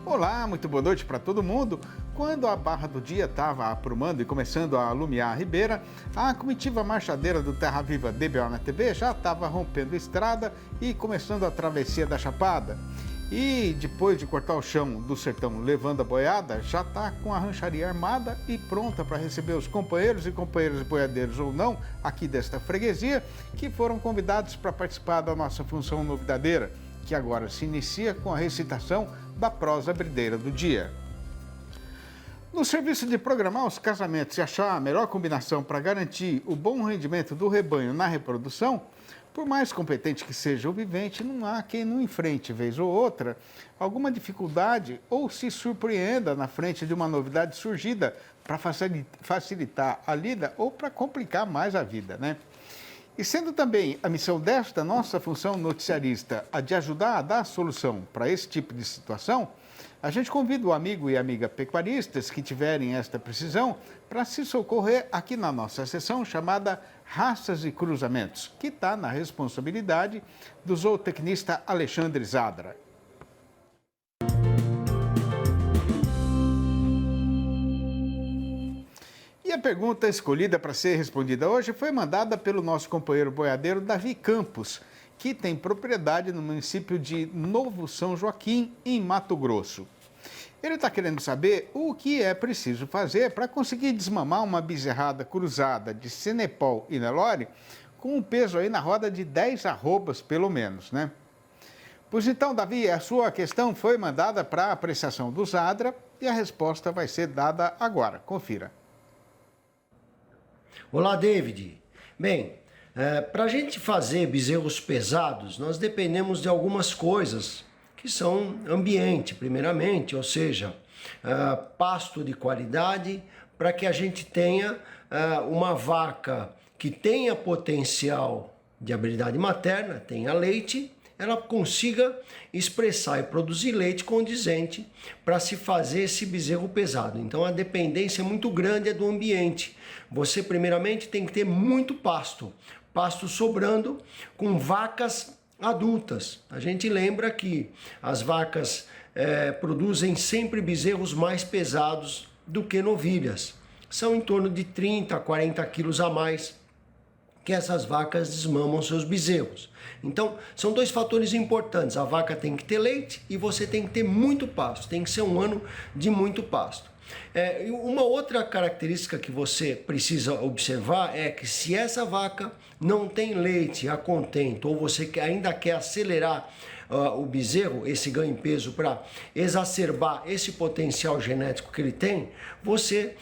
Olá, muito boa noite para todo mundo. Quando a barra do dia estava aprumando e começando a alumiar a ribeira, a comitiva marchadeira do Terra Viva DBO na TV já estava rompendo a estrada e começando a travessia da Chapada. E depois de cortar o chão do sertão levando a boiada, já está com a rancharia armada e pronta para receber os companheiros e companheiras boiadeiros ou não aqui desta freguesia que foram convidados para participar da nossa função novidadeira, que agora se inicia com a recitação da prosa brideira do dia. No serviço de programar os casamentos e achar a melhor combinação para garantir o bom rendimento do rebanho na reprodução, por mais competente que seja o vivente, não há quem não enfrente, vez ou outra, alguma dificuldade ou se surpreenda na frente de uma novidade surgida para facilitar a lida ou para complicar mais a vida, né? E sendo também a missão desta nossa função noticiarista a de ajudar a dar solução para esse tipo de situação, a gente convida o amigo e amiga pecuaristas que tiverem esta precisão para se socorrer aqui na nossa sessão chamada Raças e Cruzamentos, que está na responsabilidade do zootecnista Alexandre Zadra. E a pergunta escolhida para ser respondida hoje foi mandada pelo nosso companheiro boiadeiro Davi Campos, que tem propriedade no município de Novo São Joaquim, em Mato Grosso. Ele está querendo saber o que é preciso fazer para conseguir desmamar uma bezerrada cruzada de Senepol e Nelore com um peso aí na roda de 10 arrobas, pelo menos, né? Pois então, Davi, a sua questão foi mandada para a apreciação do Zadra e a resposta vai ser dada agora. Confira. Olá, David. Bem, para a gente fazer bezerros pesados, nós dependemos de algumas coisas que são ambiente, primeiramente, ou seja, pasto de qualidade, para que a gente tenha uma vaca que tenha potencial de habilidade materna, tenha leite, ela consiga expressar e produzir leite condizente para se fazer esse bezerro pesado. Então a dependência muito grande é do ambiente. Você primeiramente tem que ter muito pasto sobrando com vacas adultas. A gente lembra que as vacas produzem sempre bezerros mais pesados do que novilhas. São em torno de 30 a 40 quilos a mais que essas vacas desmamam seus bezerros. Então, são dois fatores importantes. A vaca tem que ter leite e você tem que ter muito pasto. Tem que ser um ano de muito pasto. Uma outra característica que você precisa observar é que se essa vaca não tem leite a contento ou você ainda quer acelerar o bezerro, esse ganho em peso, para exacerbar esse potencial genético que ele tem, você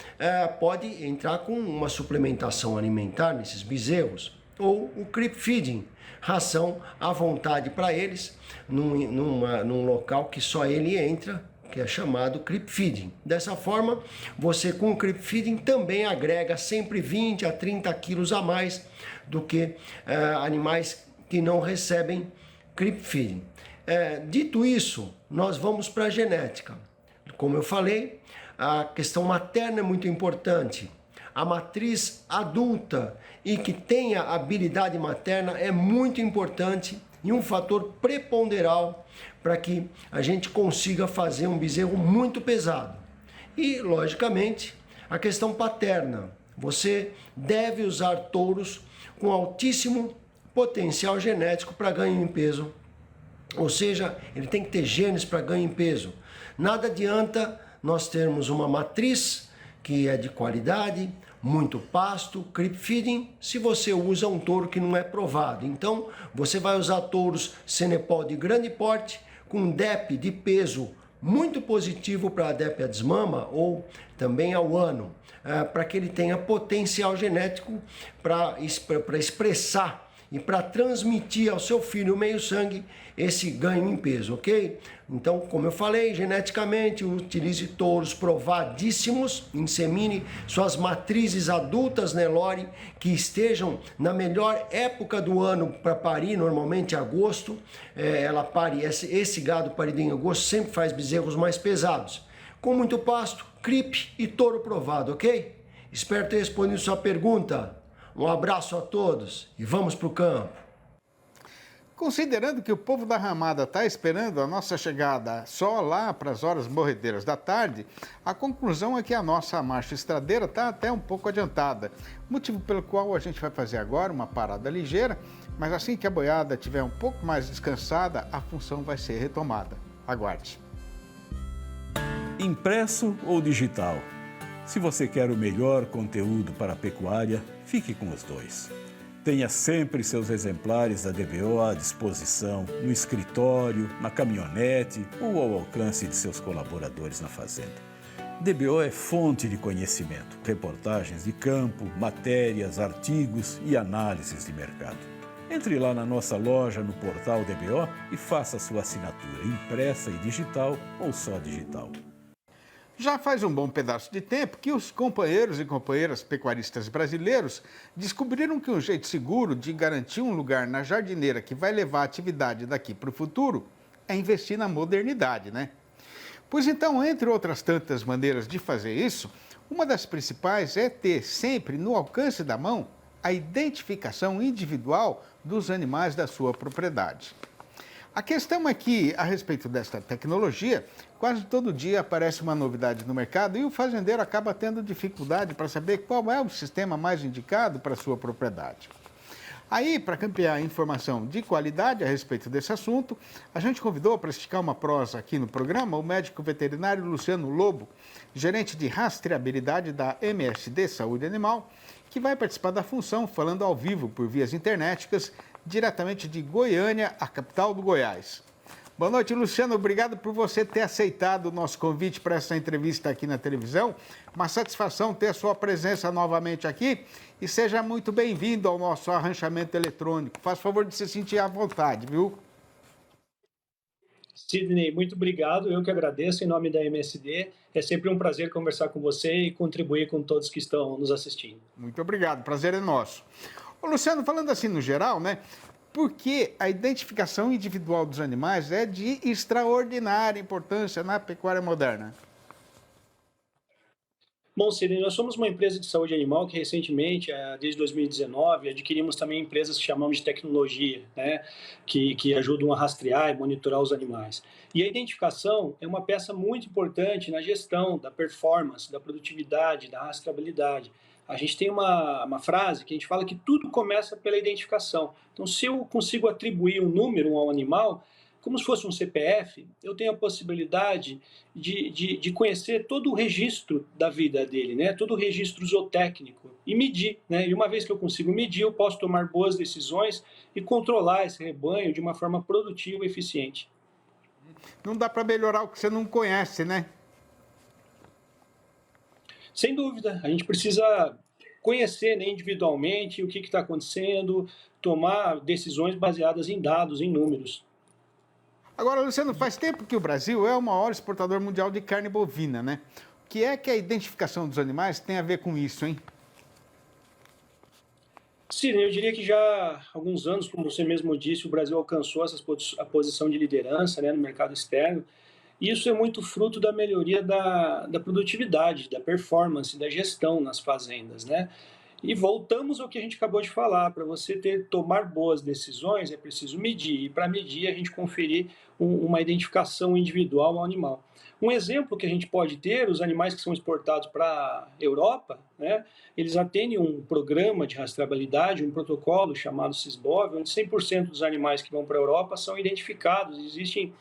pode entrar com uma suplementação alimentar nesses bezerros ou o creep feeding, ração à vontade para eles, num local que só ele entra, que é chamado creep feeding. Dessa forma, você com o creep feeding também agrega sempre 20 a 30 quilos a mais do que animais que não recebem creep feeding. Dito isso, nós vamos para a genética. Como eu falei, a questão materna é muito importante. A matriz adulta e que tenha habilidade materna é muito importante e um fator preponderal para que a gente consiga fazer um bezerro muito pesado. E, logicamente, a questão paterna. Você deve usar touros com altíssimo potencial genético para ganho em peso. Ou seja, ele tem que ter genes para ganho em peso. Nada adianta nós termos uma matriz que é de qualidade, muito pasto, creep feeding, se você usa um touro que não é provado. Então, você vai usar touros Senepol de grande porte, com DEP de peso muito positivo para a DEP a desmama ou também ao ano, para que ele tenha potencial genético para expressar e para transmitir ao seu filho meio sangue esse ganho em peso, ok? Então, como eu falei, geneticamente, utilize touros provadíssimos, insemine suas matrizes adultas Nelore, que estejam na melhor época do ano para parir, normalmente agosto. Ela pare, esse gado parido em agosto sempre faz bezerros mais pesados. Com muito pasto, creep e touro provado, ok? Espero ter respondido sua pergunta. Um abraço a todos e vamos para o campo. Considerando que o povo da Ramada está esperando a nossa chegada só lá para as horas morredeiras da tarde, a conclusão é que a nossa marcha estradeira está até um pouco adiantada. Motivo pelo qual a gente vai fazer agora uma parada ligeira, mas assim que a boiada estiver um pouco mais descansada, a função vai ser retomada. Aguarde. Impresso ou digital? Se você quer o melhor conteúdo para a pecuária, fique com os dois. Tenha sempre seus exemplares da DBO à disposição, no escritório, na caminhonete ou ao alcance de seus colaboradores na fazenda. DBO é fonte de conhecimento, reportagens de campo, matérias, artigos e análises de mercado. Entre lá na nossa loja no portal DBO e faça sua assinatura impressa e digital ou só digital. Já faz um bom pedaço de tempo que os companheiros e companheiras pecuaristas brasileiros descobriram que um jeito seguro de garantir um lugar na jardineira que vai levar a atividade daqui para o futuro é investir na modernidade, né? Pois então, entre outras tantas maneiras de fazer isso, uma das principais é ter sempre no alcance da mão a identificação individual dos animais da sua propriedade. A questão é que, a respeito desta tecnologia, quase todo dia aparece uma novidade no mercado e o fazendeiro acaba tendo dificuldade para saber qual é o sistema mais indicado para a sua propriedade. Aí, para campear informação de qualidade a respeito desse assunto, a gente convidou para esticar uma prosa aqui no programa o médico veterinário Luciano Lobo, gerente de rastreabilidade da MSD Saúde Animal, que vai participar da função falando ao vivo por vias internéticas, diretamente de Goiânia, a capital do Goiás. Boa noite, Luciano. Obrigado por você ter aceitado o nosso convite para essa entrevista aqui na televisão. Uma satisfação ter a sua presença novamente aqui e seja muito bem-vindo ao nosso arranchamento eletrônico. Faz favor de se sentir à vontade, viu? Sidney, muito obrigado. Eu que agradeço em nome da MSD. É sempre um prazer conversar com você e contribuir com todos que estão nos assistindo. Muito obrigado. Prazer é nosso. Ô, Luciano, falando assim no geral, né? Porque a identificação individual dos animais é de extraordinária importância na pecuária moderna. Bom, Sidney, nós somos uma empresa de saúde animal que recentemente, desde 2019, adquirimos também empresas que chamamos de tecnologia, né, que ajudam a rastrear e monitorar os animais. E a identificação é uma peça muito importante na gestão da performance, da produtividade, da rastreabilidade. A gente tem uma frase que a gente fala que tudo começa pela identificação. Então, se eu consigo atribuir um número ao animal, como se fosse um CPF, eu tenho a possibilidade de conhecer todo o registro da vida dele, né? Todo o registro zootécnico e medir, né? E uma vez que eu consigo medir, eu posso tomar boas decisões e controlar esse rebanho de uma forma produtiva e eficiente. Não dá para melhorar o que você não conhece, né? Sem dúvida, a gente precisa conhecer, né, individualmente o que está acontecendo, tomar decisões baseadas em dados, em números. Agora, Luciano, faz tempo que o Brasil é o maior exportador mundial de carne bovina, né? O que é que a identificação dos animais tem a ver com isso, hein? Sim, eu diria que já há alguns anos, como você mesmo disse, o Brasil alcançou a posição de liderança, né, no mercado externo. E isso é muito fruto da melhoria da produtividade, da performance, da gestão nas fazendas, né? E voltamos ao que a gente acabou de falar, para você tomar boas decisões é preciso medir, e para medir a gente conferir uma identificação individual ao animal. Um exemplo que a gente pode ter, os animais que são exportados para a Europa, né, eles atendem um programa de rastreabilidade, um protocolo chamado SysBov, onde 100% dos animais que vão para a Europa são identificados. Existem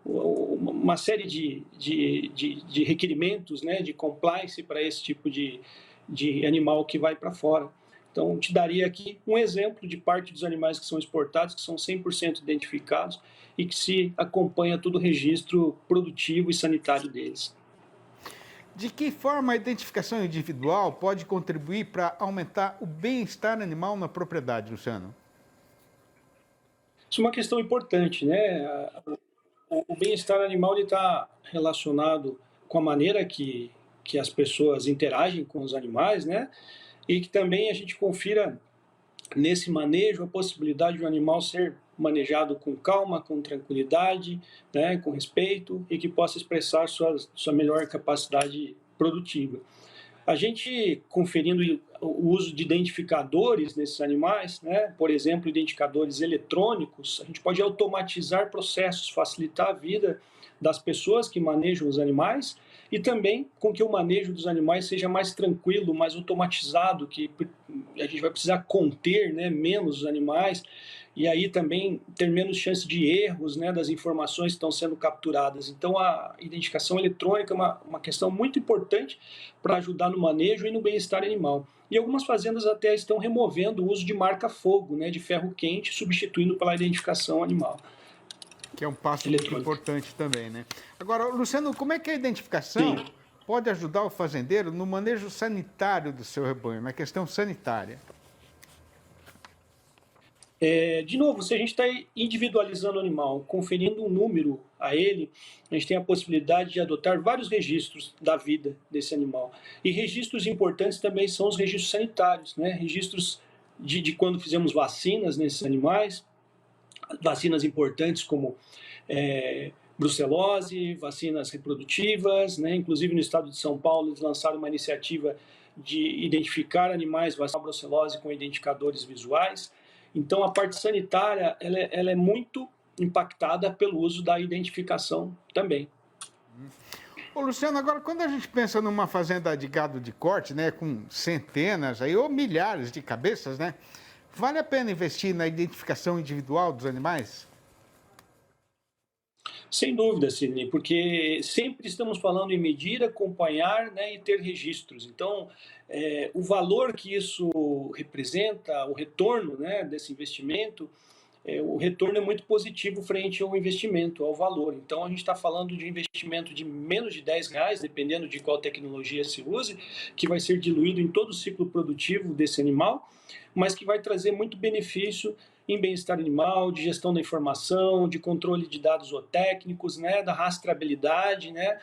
uma série de requerimentos, né, de compliance para esse tipo de animal que vai para fora. Então, te daria aqui um exemplo de parte dos animais que são exportados, que são 100% identificados e que se acompanha todo o registro produtivo e sanitário deles. De que forma a identificação individual pode contribuir para aumentar o bem-estar animal na propriedade, Luciano? Isso é uma questão importante, né? O bem-estar animal está relacionado com a maneira que as pessoas interagem com os animais, né? E que também a gente confira nesse manejo a possibilidade de um animal ser manejado com calma, com tranquilidade, né? Com respeito e que possa expressar sua melhor capacidade produtiva. A gente, conferindo o uso de identificadores nesses animais, né, por exemplo, identificadores eletrônicos, a gente pode automatizar processos, facilitar a vida das pessoas que manejam os animais e também com que o manejo dos animais seja mais tranquilo, mais automatizado, que a gente vai precisar conter, né, menos os animais e aí também ter menos chance de erros, né, das informações que estão sendo capturadas. Então, a identificação eletrônica é uma questão muito importante para ajudar no manejo e no bem-estar animal. E algumas fazendas até estão removendo o uso de marca-fogo, né, de ferro quente, substituindo pela identificação animal. Que é um passo muito importante também, né? Agora, Luciano, como é que a identificação pode ajudar o fazendeiro no manejo sanitário do seu rebanho, na questão sanitária? De novo, se a gente está individualizando o animal, conferindo um número a ele, a gente tem a possibilidade de adotar vários registros da vida desse animal. E registros importantes também são os registros sanitários, né? Registros de quando fizemos vacinas nesses animais, vacinas importantes como brucelose, vacinas reprodutivas, né? Inclusive no estado de São Paulo eles lançaram uma iniciativa de identificar animais vacinando brucelose com identificadores visuais. Então, a parte sanitária ela é muito impactada pelo uso da identificação também. Ô, Luciano, agora, quando a gente pensa numa fazenda de gado de corte, né, com centenas aí, ou milhares de cabeças, né, vale a pena investir na identificação individual dos animais? Sem dúvida, Sidney, porque sempre estamos falando em medir, acompanhar, né, e ter registros. Então, o valor que isso representa, o retorno, né, desse investimento, o retorno é muito positivo frente ao investimento, ao valor. Então, a gente está falando de investimento de menos de R$10, dependendo de qual tecnologia se use, que vai ser diluído em todo o ciclo produtivo desse animal, mas que vai trazer muito benefício em bem-estar animal, de gestão da informação, de controle de dados zootécnicos, né, da rastreabilidade, né.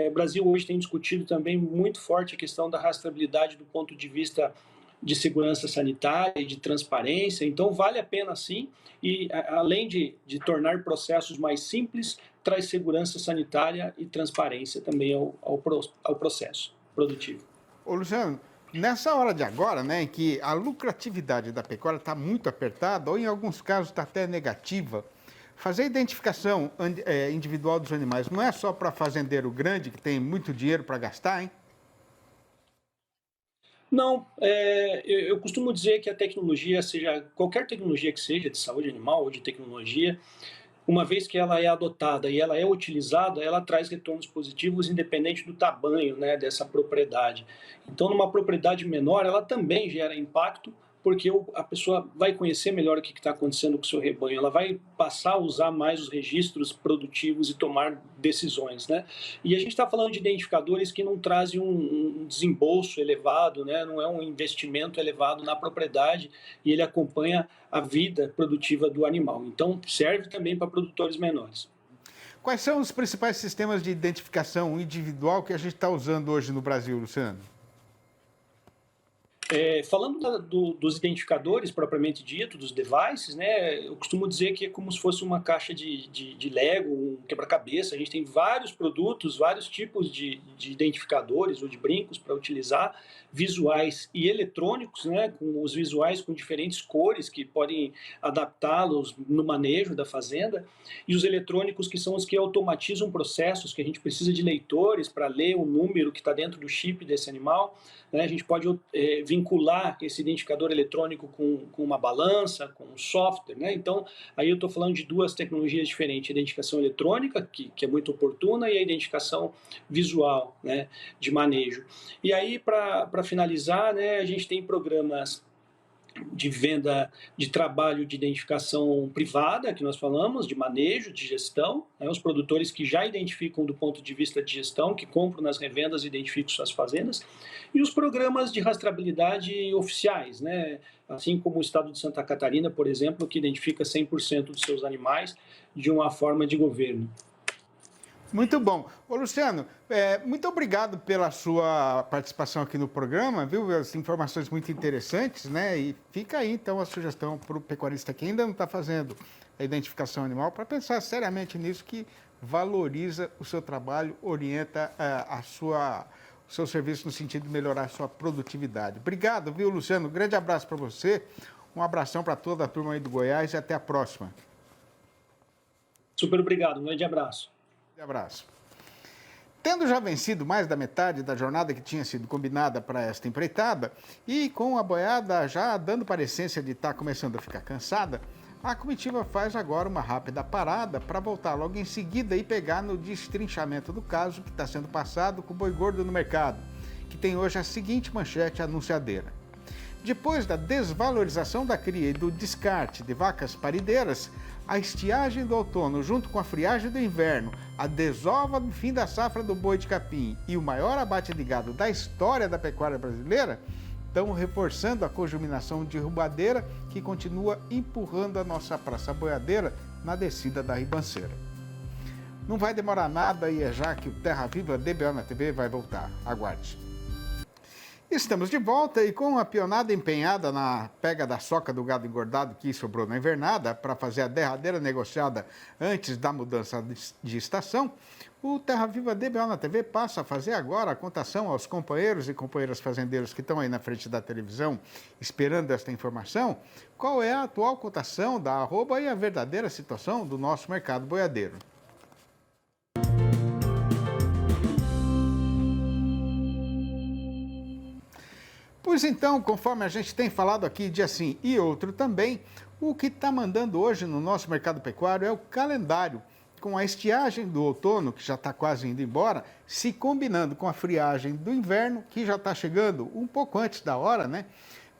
O Brasil hoje tem discutido também muito forte a questão da rastreabilidade do ponto de vista de segurança sanitária e de transparência. Então, vale a pena sim, e além de tornar processos mais simples, traz segurança sanitária e transparência também ao processo produtivo. Ô, Luciano, nessa hora de agora, né, em que a lucratividade da pecuária está muito apertada, ou em alguns casos está até negativa, fazer a identificação individual dos animais não é só para fazendeiro grande que tem muito dinheiro para gastar, hein? Não, eu costumo dizer que a tecnologia, seja qualquer tecnologia que seja, de saúde animal ou de tecnologia, uma vez que ela é adotada e ela é utilizada, ela traz retornos positivos independente do tamanho, né, dessa propriedade. Então, numa propriedade menor, ela também gera impacto, porque a pessoa vai conhecer melhor o que está acontecendo com o seu rebanho, ela vai passar a usar mais os registros produtivos e tomar decisões, né? E a gente está falando de identificadores que não trazem um desembolso elevado, né? Não é um investimento elevado na propriedade e ele acompanha a vida produtiva do animal. Então, serve também para produtores menores. Quais são os principais sistemas de identificação individual que a gente está usando hoje no Brasil, Luciano? Falando dos identificadores propriamente dito, dos devices, né, eu costumo dizer que é como se fosse uma caixa de Lego, um quebra-cabeça. A gente tem vários produtos, vários tipos de identificadores ou de brincos para utilizar, visuais e eletrônicos, né, com os visuais com diferentes cores que podem adaptá-los no manejo da fazenda, e os eletrônicos que são os que automatizam processos, que a gente precisa de leitores para ler o número que está dentro do chip desse animal, né. A gente pode vincular esse identificador eletrônico com uma balança, com um software, né? Então, aí eu estou falando de duas tecnologias diferentes, a identificação eletrônica, que é muito oportuna, e a identificação visual, né, de manejo. E aí, para finalizar, né, a gente tem programas de venda de trabalho de identificação privada, que nós falamos, de manejo, de gestão, né, os produtores que já identificam do ponto de vista de gestão, que compram nas revendas e identificam suas fazendas, e os programas de rastreabilidade oficiais, né, assim como o estado de Santa Catarina, por exemplo, que identifica 100% dos seus animais de uma forma de governo. Muito bom. Ô, Luciano, muito obrigado pela sua participação aqui no programa, viu? As informações muito interessantes, né? E fica aí, então, a sugestão para o pecuarista que ainda não está fazendo a identificação animal, para pensar seriamente nisso, que valoriza o seu trabalho, orienta seu serviço no sentido de melhorar a sua produtividade. Obrigado, viu, Luciano? Um grande abraço para você, um abração para toda a turma aí do Goiás e até a próxima. Super obrigado, um grande abraço. Um abraço. Tendo já vencido mais da metade da jornada que tinha sido combinada para esta empreitada e com a boiada já dando parecência de estar começando a ficar cansada, a comitiva faz agora uma rápida parada para voltar logo em seguida e pegar no destrinchamento do caso que está sendo passado com o boi gordo no mercado, que tem hoje a seguinte manchete anunciadeira. Depois da desvalorização da cria e do descarte de vacas parideiras, a estiagem do outono junto com a friagem do inverno, a desova do fim da safra do boi de capim e o maior abate de gado da história da pecuária brasileira estão reforçando a conjuminação derrubadeira que continua empurrando a nossa praça boiadeira na descida da ribanceira. Não vai demorar nada e é já que o Terra Viva DBO na TV vai voltar. Aguarde. Estamos de volta e com a pionada empenhada na pega da soca do gado engordado que sobrou na invernada para fazer a derradeira negociada antes da mudança de estação, o Terra Viva DBO na TV passa a fazer agora a contação aos companheiros e companheiras fazendeiros que estão aí na frente da televisão esperando esta informação, qual é a atual cotação da arroba e a verdadeira situação do nosso mercado boiadeiro. Pois então, conforme a gente tem falado aqui de assim e outro também, o que está mandando hoje no nosso mercado pecuário é o calendário, com a estiagem do outono, que já está quase indo embora, se combinando com a friagem do inverno, que já está chegando um pouco antes da hora, né?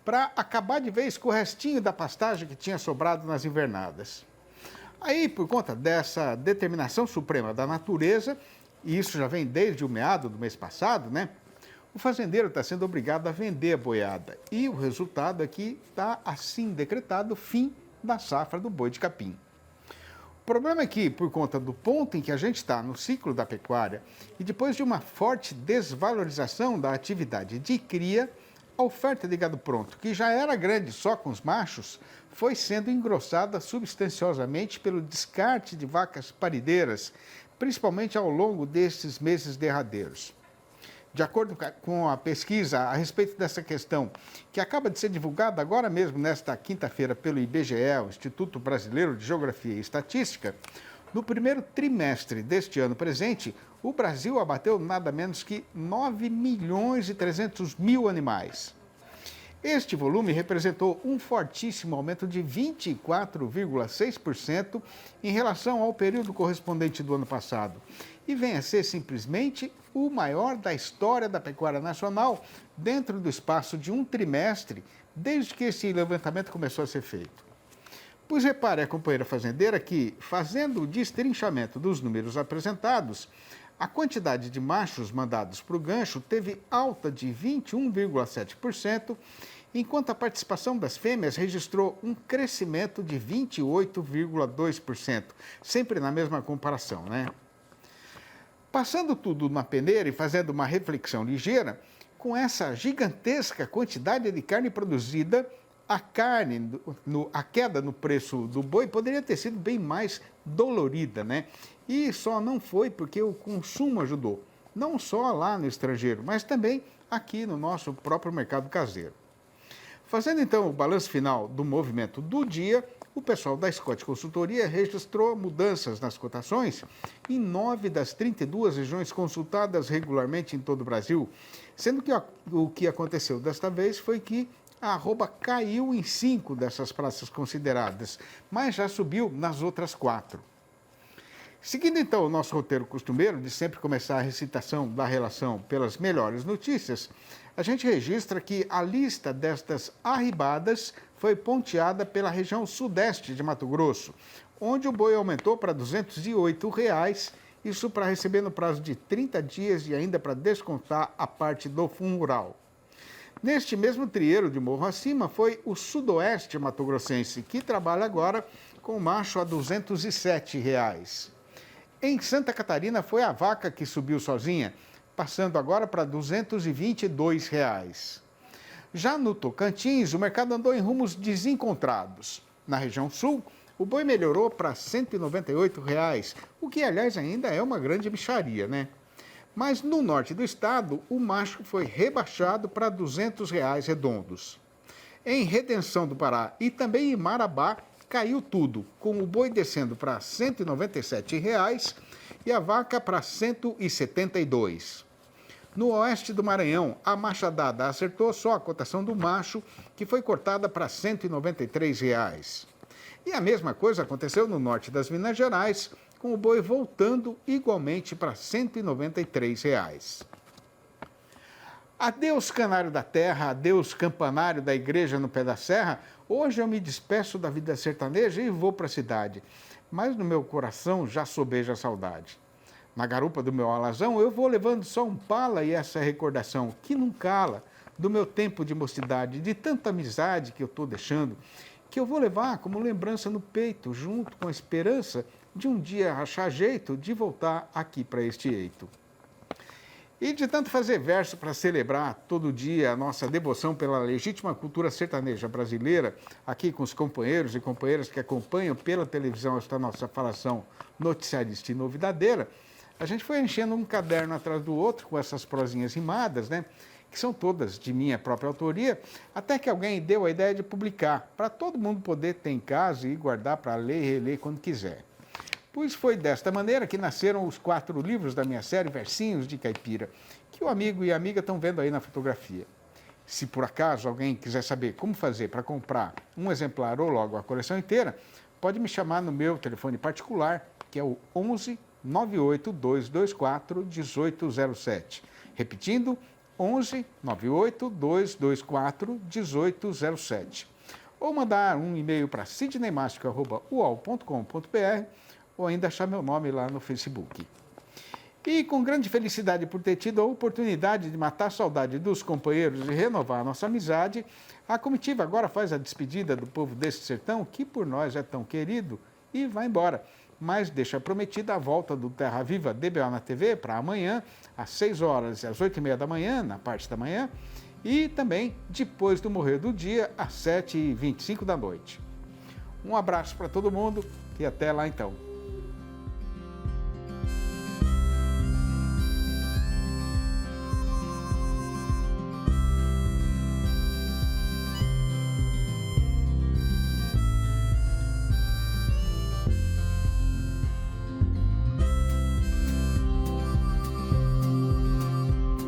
Para acabar de vez com o restinho da pastagem que tinha sobrado nas invernadas. Aí, por conta dessa determinação suprema da natureza, e isso já vem desde o meado do mês passado, né? O fazendeiro está sendo obrigado a vender a boiada e o resultado é que está assim decretado o fim da safra do boi de capim. O problema é que, por conta do ponto em que a gente está no ciclo da pecuária e depois de uma forte desvalorização da atividade de cria, a oferta de gado pronto, que já era grande só com os machos, foi sendo engrossada substanciosamente pelo descarte de vacas parideiras, principalmente ao longo destes meses derradeiros. De acordo com a pesquisa a respeito dessa questão, que acaba de ser divulgada agora mesmo, nesta quinta-feira, pelo IBGE, o Instituto Brasileiro de Geografia e Estatística, no primeiro trimestre deste ano presente, o Brasil abateu nada menos que 9.300.000 animais. Este volume representou um fortíssimo aumento de 24,6% em relação ao período correspondente do ano passado e vem a ser simplesmente o maior da história da pecuária nacional dentro do espaço de um trimestre desde que esse levantamento começou a ser feito. Pois repare a companheira fazendeira que, fazendo o destrinchamento dos números apresentados, a quantidade de machos mandados para o gancho teve alta de 21,7%, enquanto a participação das fêmeas registrou um crescimento de 28,2%, sempre na mesma comparação, né? Passando tudo na peneira e fazendo uma reflexão ligeira, com essa gigantesca quantidade de carne produzida, a queda no preço do boi poderia ter sido bem mais dolorida, né? E só não foi porque o consumo ajudou, não só lá no estrangeiro, mas também aqui no nosso próprio mercado caseiro. Fazendo então o balanço final do movimento do dia, o pessoal da Scott Consultoria registrou mudanças nas cotações em 9 das 32 regiões consultadas regularmente em todo o Brasil, sendo que o que aconteceu desta vez foi que a arroba caiu em 5 dessas praças consideradas, mas já subiu nas outras 4. Seguindo então o nosso roteiro costumeiro de sempre começar a recitação da relação pelas melhores notícias, a gente registra que a lista destas arribadas foi ponteada pela região sudeste de Mato Grosso, onde o boi aumentou para R$ 208, isso para receber no prazo de 30 dias e ainda para descontar a parte do fundo rural. Neste mesmo trieiro de morro acima foi o sudoeste mato-grossense, que trabalha agora com o macho a R$ 207. Em Santa Catarina foi a vaca que subiu sozinha, passando agora para R$ 222. Já no Tocantins, o mercado andou em rumos desencontrados. Na região sul, o boi melhorou para R$ 198, o que, aliás, ainda é uma grande mixaria, né? Mas no norte do estado, o macho foi rebaixado para R$ 200 redondos. Em Redenção do Pará e também em Marabá, caiu tudo, com o boi descendo para R$ 197 e a vaca para R$ 172. No oeste do Maranhão, a machadada acertou só a cotação do macho, que foi cortada para R$ 193. E a mesma coisa aconteceu no norte das Minas Gerais, com o boi voltando igualmente para R$ 193. Adeus canário da terra, adeus campanário da igreja no pé da serra. Hoje eu me despeço da vida sertaneja e vou para a cidade. Mas no meu coração já sobeja a saudade. Na garupa do meu alazão eu vou levando só um pala e essa recordação que não cala do meu tempo de mocidade, de tanta amizade que eu estou deixando, que eu vou levar como lembrança no peito, junto com a esperança de um dia achar jeito de voltar aqui para este eito. E de tanto fazer verso para celebrar todo dia a nossa devoção pela legítima cultura sertaneja brasileira, aqui com os companheiros e companheiras que acompanham pela televisão esta nossa falação noticiarista e novidadeira, a gente foi enchendo um caderno atrás do outro com essas prosinhas rimadas, né? Que são todas de minha própria autoria, até que alguém deu a ideia de publicar, para todo mundo poder ter em casa e guardar para ler e reler quando quiser. Pois foi desta maneira que nasceram os 4 livros da minha série Versinhos de Caipira, que o amigo e a amiga estão vendo aí na fotografia. Se por acaso alguém quiser saber como fazer para comprar um exemplar ou logo a coleção inteira, pode me chamar no meu telefone particular, que é o 11 98 224 1807. Repetindo, 11 98 224 1807. Ou mandar um e-mail para sidneymastico@uol.com.br ou ainda achar meu nome lá no Facebook. E com grande felicidade por ter tido a oportunidade de matar a saudade dos companheiros e renovar a nossa amizade, a comitiva agora faz a despedida do povo deste sertão, que por nós é tão querido, e vai embora. Mas deixa prometida a volta do Terra Viva DBO na TV para amanhã, às 6 horas e às 8h30 da manhã, na parte da manhã, e também depois do morrer do dia, às 7h25 da noite. Um abraço para todo mundo e até lá então.